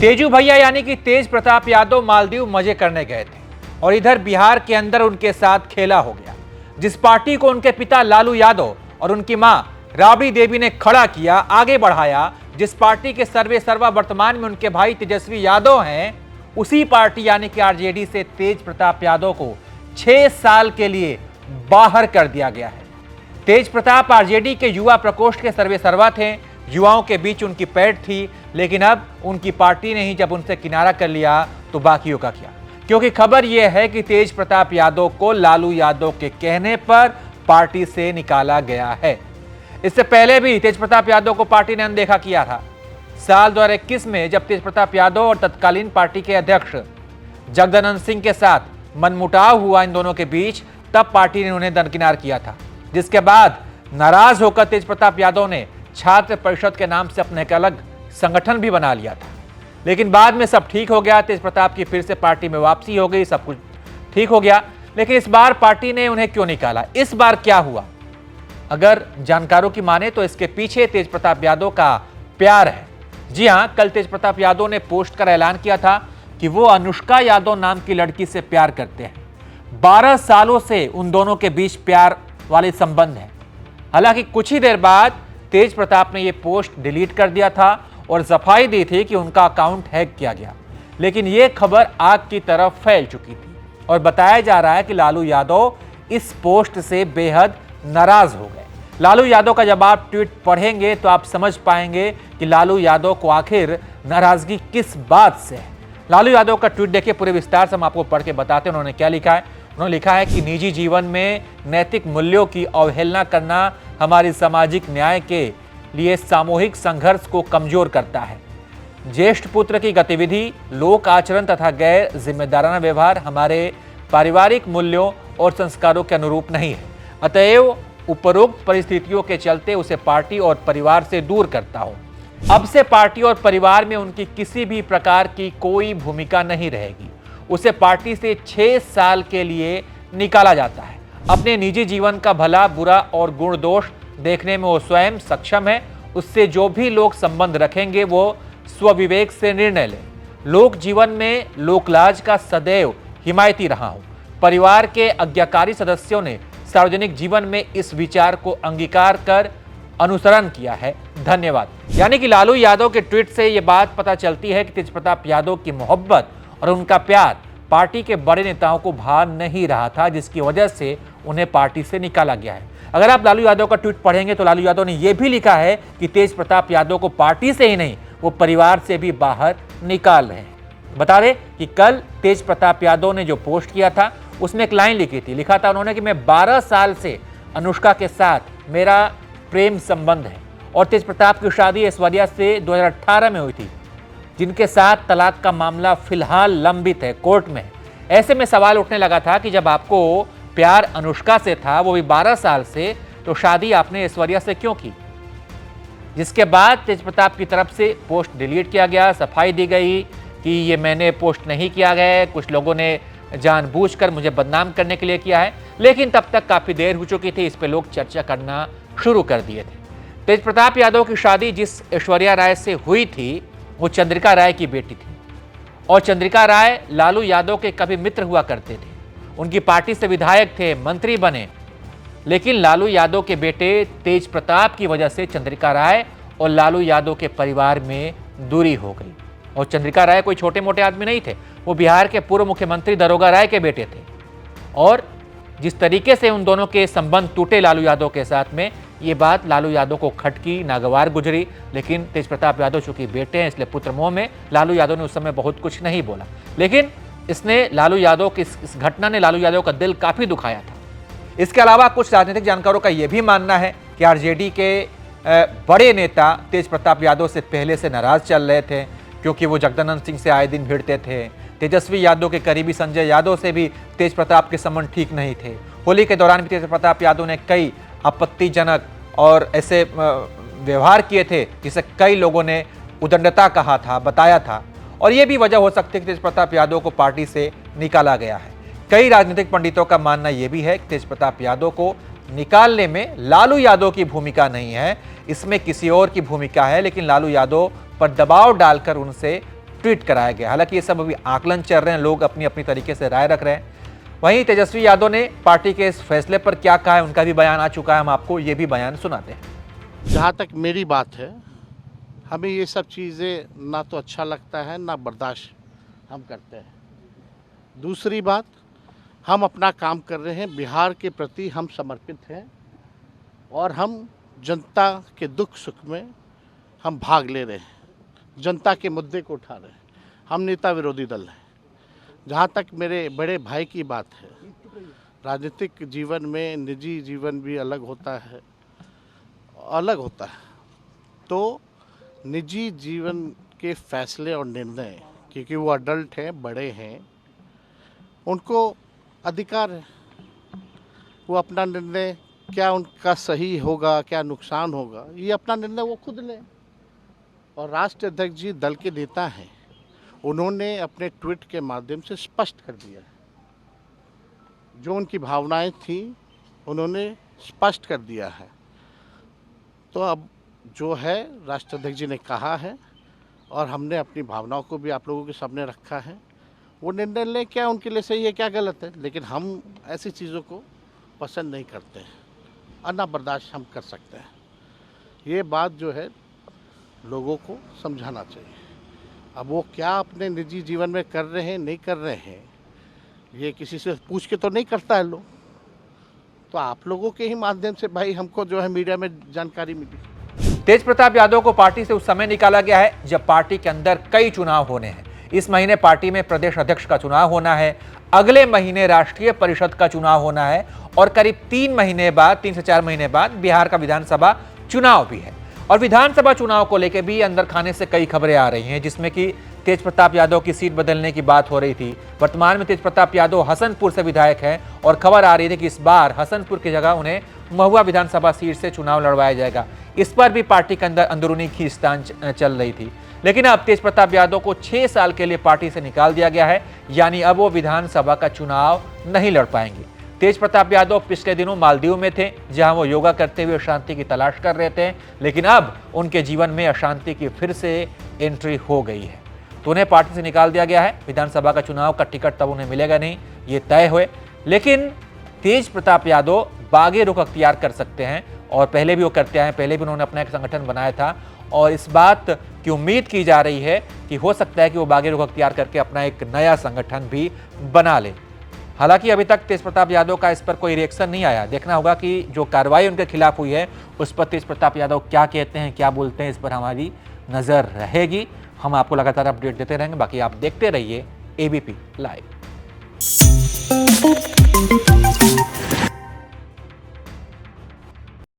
तेजू भैया यानी कि तेज प्रताप यादव मालदीव मजे करने गए थे और इधर बिहार के अंदर उनके साथ खेला हो गया। जिस पार्टी को उनके पिता लालू यादव और उनकी मां राबड़ी देवी ने खड़ा किया, आगे बढ़ाया, जिस पार्टी के सर्वे सर्वा वर्तमान में उनके भाई तेजस्वी यादव हैं, उसी पार्टी यानी कि आरजेडी से तेज प्रताप यादव को 6 साल के लिए बाहर कर दिया गया है। तेज प्रताप आरजेडी के युवा प्रकोष्ठ के सर्वे सर्वा थे, युवाओं के बीच उनकी पैठ थी, लेकिन अब उनकी पार्टी ने ही जब उनसे किनारा कर लिया तो बाकियों का क्या। क्योंकि खबर यह है कि तेज प्रताप यादव को लालू यादव के कहने पर पार्टी से निकाला गया है। इससे पहले भी तेज प्रताप यादव को पार्टी ने अनदेखा किया था। साल 2021 में जब तेज प्रताप यादव और तत्कालीन पार्टी के अध्यक्ष जगदानंद सिंह के साथ मनमुटाव हुआ इन दोनों के बीच, तब पार्टी ने उन्हें दरकिनार किया था, जिसके बाद नाराज होकर तेज प्रताप यादव ने छात्र परिषद के नाम से अपने एक अलग संगठन भी बना लिया था। लेकिन बाद में सब ठीक हो गया, तेज प्रताप की फिर से पार्टी में वापसी हो गई, सब कुछ ठीक हो गया। लेकिन इस बार पार्टी ने उन्हें क्यों निकाला, इस बार क्या हुआ? अगर जानकारों की माने तो इसके पीछे तेज प्रताप यादव का प्यार है। जी हां, कल तेज प्रताप यादव ने पोस्ट कर ऐलान किया था कि वो अनुष्का यादव नाम की लड़की से प्यार करते हैं। 12 सालों से उन दोनों के बीच प्यार वाले संबंध है। हालांकि कुछ ही देर बाद तेज प्रताप ने यह पोस्ट डिलीट कर दिया था और सफाई दी थी कि उनका अकाउंट हैक किया गया। लेकिन यह खबर आग की तरफ फैल चुकी थी और बताया जा रहा है कि लालू यादव इस पोस्ट से बेहद नाराज हो गए। लालू यादव का जब आप ट्वीट पढ़ेंगे तो आप समझ पाएंगे कि लालू यादव को आखिर नाराजगी किस बात से है। लालू यादव का ट्वीट देखिए, पूरे विस्तार से हम आपको पढ़ के बताते हैं उन्होंने क्या लिखा है। उन्होंने लिखा है कि निजी जीवन में नैतिक मूल्यों की अवहेलना करना हमारी सामाजिक न्याय के लिए सामूहिक संघर्ष को कमजोर करता है। ज्येष्ठ पुत्र की गतिविधि, लोक आचरण तथा गैर जिम्मेदाराना व्यवहार हमारे पारिवारिक मूल्यों और संस्कारों के अनुरूप नहीं है। अतएव उपरोक्त परिस्थितियों के चलते उसे पार्टी और परिवार से दूर करता हूं। अब से पार्टी और परिवार में उनकी किसी भी प्रकार की कोई भूमिका नहीं रहेगी। उसे पार्टी से 6 साल के लिए निकाला जाता है। अपने निजी जीवन का भला बुरा और गुण दोष देखने में वो स्वयं सक्षम है। उससे जो भी लोग संबंध रखेंगे वो स्वविवेक से निर्णय लें। लोक जीवन में लोकलाज का सदैव हिमायती रहा हूं। परिवार के आज्ञाकारी सदस्यों ने सार्वजनिक जीवन में इस विचार को अंगीकार कर अनुसरण किया है। धन्यवाद। यानी कि लालू यादव के ट्वीट से यह बात पता चलती है कि तेज प्रताप यादव की मोहब्बत और उनका प्यार पार्टी के बड़े नेताओं को भा नहीं रहा था, जिसकी वजह से उन्हें पार्टी से निकाला गया है। अगर आप लालू यादव का ट्वीट पढ़ेंगे तो लालू यादव ने यह भी लिखा है कि तेज प्रताप यादव को पार्टी से ही नहीं, वो परिवार से भी बाहर निकाल रहे हैं। बता दें कि कल तेज प्रताप यादव ने जो पोस्ट किया था उसमें एक लाइन लिखी थी, लिखा था उन्होंने कि मैं 12 साल से अनुष्का के साथ मेरा प्रेम संबंध है और तेज प्रताप की शादी ऐश्वर्या से 2018 में हुई थी, जिनके साथ तलाक का मामला फिलहाल लंबित है, कोर्ट में है। ऐसे में सवाल उठने लगा था कि जब आपको प्यार अनुष्का से था, वो भी 12 साल से, तो शादी आपने ऐश्वर्या से क्यों की? जिसके बाद तेज प्रताप की तरफ से पोस्ट डिलीट किया गया, सफाई दी गई कि ये मैंने पोस्ट नहीं किया गया, कुछ लोगों ने जानबूझकर मुझे बदनाम करने के लिए किया है। लेकिन तब तक काफ़ी देर हो चुकी थी, इस पर लोग चर्चा करना शुरू कर दिए थे। तेज प्रताप यादव की शादी जिस ऐश्वर्या राय से हुई थी वो चंद्रिका राय की बेटी थी और चंद्रिका राय लालू यादव के कभी मित्र हुआ करते थे। उनकी पार्टी से विधायक थे, मंत्री बने। लेकिन लालू यादव के बेटे तेज प्रताप की वजह से चंद्रिका राय और लालू यादव के परिवार में दूरी हो गई। और चंद्रिका राय कोई छोटे मोटे आदमी नहीं थे, वो बिहार के पूर्व मुख्यमंत्री दरोगा राय के बेटे थे। और जिस तरीके से उन दोनों के संबंध टूटे लालू यादव के साथ में, ये बात लालू यादव को खटकी, नागवार गुजरी। लेकिन तेज प्रताप यादव चूंकि बेटे हैं, इसलिए पुत्र मोह में लालू यादव ने उस समय बहुत कुछ नहीं बोला। लेकिन इसने लालू यादव की इस घटना ने लालू यादव का दिल काफी दुखाया था। इसके अलावा कुछ राजनीतिक जानकारों का यह भी मानना है कि आरजेडी के बड़े नेता तेज प्रताप यादव से पहले से नाराज चल रहे थे, क्योंकि वो जगदानंद सिंह से आए दिन भिड़ते थे। तेजस्वी यादव के करीबी संजय यादव से भी तेज प्रताप के संबंध ठीक नहीं थे। होली के दौरान भी तेज प्रताप यादव ने कई आपत्तिजनक और ऐसे व्यवहार किए थे जिसे कई लोगों ने उदंडता कहा था, बताया था। और ये भी वजह हो सकती है कि तेज प्रताप यादव को पार्टी से निकाला गया है। कई राजनीतिक पंडितों का मानना यह भी है कि तेज प्रताप यादव को निकालने में लालू यादव की भूमिका नहीं है, इसमें किसी और की भूमिका है। लेकिन लालू यादव पर दबाव डालकर उनसे ट्वीट कराया गया। हालांकि ये सब अभी आकलन चल रहे हैं, लोग अपनी अपनी तरीके से राय रख रहे हैं। वहीं तेजस्वी यादव ने पार्टी के इस फैसले पर क्या कहा है, उनका भी बयान आ चुका है, हम आपको ये भी बयान सुनाते हैं। जहाँ तक मेरी बात है, हमें ये सब चीज़ें ना तो अच्छा लगता है ना बर्दाश्त हम करते हैं। दूसरी बात, हम अपना काम कर रहे हैं, बिहार के प्रति हम समर्पित हैं और हम जनता के दुख सुख में हम भाग ले रहे हैं, जनता के मुद्दे को उठा रहे हैं। हम नेता विरोधी दल हैं। जहाँ तक मेरे बड़े भाई की बात है, राजनीतिक जीवन में निजी जीवन भी अलग होता है, तो निजी जीवन के फैसले और निर्णय, क्योंकि वो अडल्ट हैं, बड़े हैं, उनको अधिकार है, वो अपना निर्णय क्या उनका सही होगा, क्या नुकसान होगा, ये अपना निर्णय वो खुद लें। और राष्ट्रीय अध्यक्ष जी दल के नेता हैं, उन्होंने अपने ट्वीट के माध्यम से स्पष्ट कर दिया है, जो उनकी भावनाएं थी उन्होंने स्पष्ट कर दिया है। तो अब जो है राष्ट्रीय अध्यक्ष जी ने कहा है और हमने अपनी भावनाओं को भी आप लोगों के सामने रखा है। वो निर्णय लें, क्या उनके लिए सही है, क्या गलत है, लेकिन हम ऐसी चीज़ों को पसंद नहीं करते हैं और ना बर्दाश्त हम कर सकते हैं। ये बात जो है लोगों को समझाना चाहिए। अब वो क्या अपने निजी जीवन में कर रहे हैं, नहीं कर रहे हैं, ये किसी से पूछ के तो नहीं करता है लोग। तो आप लोगों के ही माध्यम से भाई हमको जो है मीडिया में जानकारी मिली। तेज प्रताप यादव को पार्टी से उस समय निकाला गया है जब पार्टी के अंदर कई चुनाव होने हैं। इस महीने पार्टी में प्रदेश अध्यक्ष का चुनाव होना है, अगले महीने राष्ट्रीय परिषद का चुनाव होना है और करीब 3 से 4 महीने बाद बिहार का विधानसभा चुनाव भी है। और विधानसभा चुनाव को लेकर भी अंदर खाने से कई खबरें आ रही हैं, जिसमें कि तेज प्रताप यादव की सीट बदलने की बात हो रही थी। वर्तमान में तेज प्रताप यादव हसनपुर से विधायक हैं और खबर आ रही थी कि इस बार हसनपुर की जगह उन्हें महुआ विधानसभा सीट से चुनाव लड़वाया जाएगा। इस पर भी पार्टी के अंदर अंदरूनी खींचतान चल रही थी। लेकिन अब तेज प्रताप यादव को 6 साल के लिए पार्टी से निकाल दिया गया है, यानी अब वो विधानसभा का चुनाव नहीं लड़ पाएंगे। तेज प्रताप यादव पिछले दिनों मालदीव में थे, जहां वो योगा करते हुए शांति की तलाश कर रहे थे, लेकिन अब उनके जीवन में अशांति की फिर से एंट्री हो गई है, तो उन्हें पार्टी से निकाल दिया गया है। विधानसभा का चुनाव का टिकट तब उन्हें मिलेगा नहीं, ये तय हुए। लेकिन तेज प्रताप यादव बागी रुख अख्तियार कर सकते हैं और पहले भी वो करते आए हैं। पहले भी उन्होंने अपना एक संगठन बनाया था और इस बात की उम्मीद की जा रही है कि हो सकता है कि वो बागी रुख अख्तियार करके अपना एक नया संगठन भी बना ले। हालांकि अभी तक तेज प्रताप यादव का इस पर कोई रिएक्शन नहीं आया। देखना होगा कि जो कार्रवाई उनके खिलाफ हुई है उस पर तेज प्रताप यादव क्या कहते हैं, क्या बोलते हैं, इस पर हमारी नज़र रहेगी। हम आपको लगातार अपडेट देते रहेंगे। बाकी आप देखते रहिए एबीपी लाइव।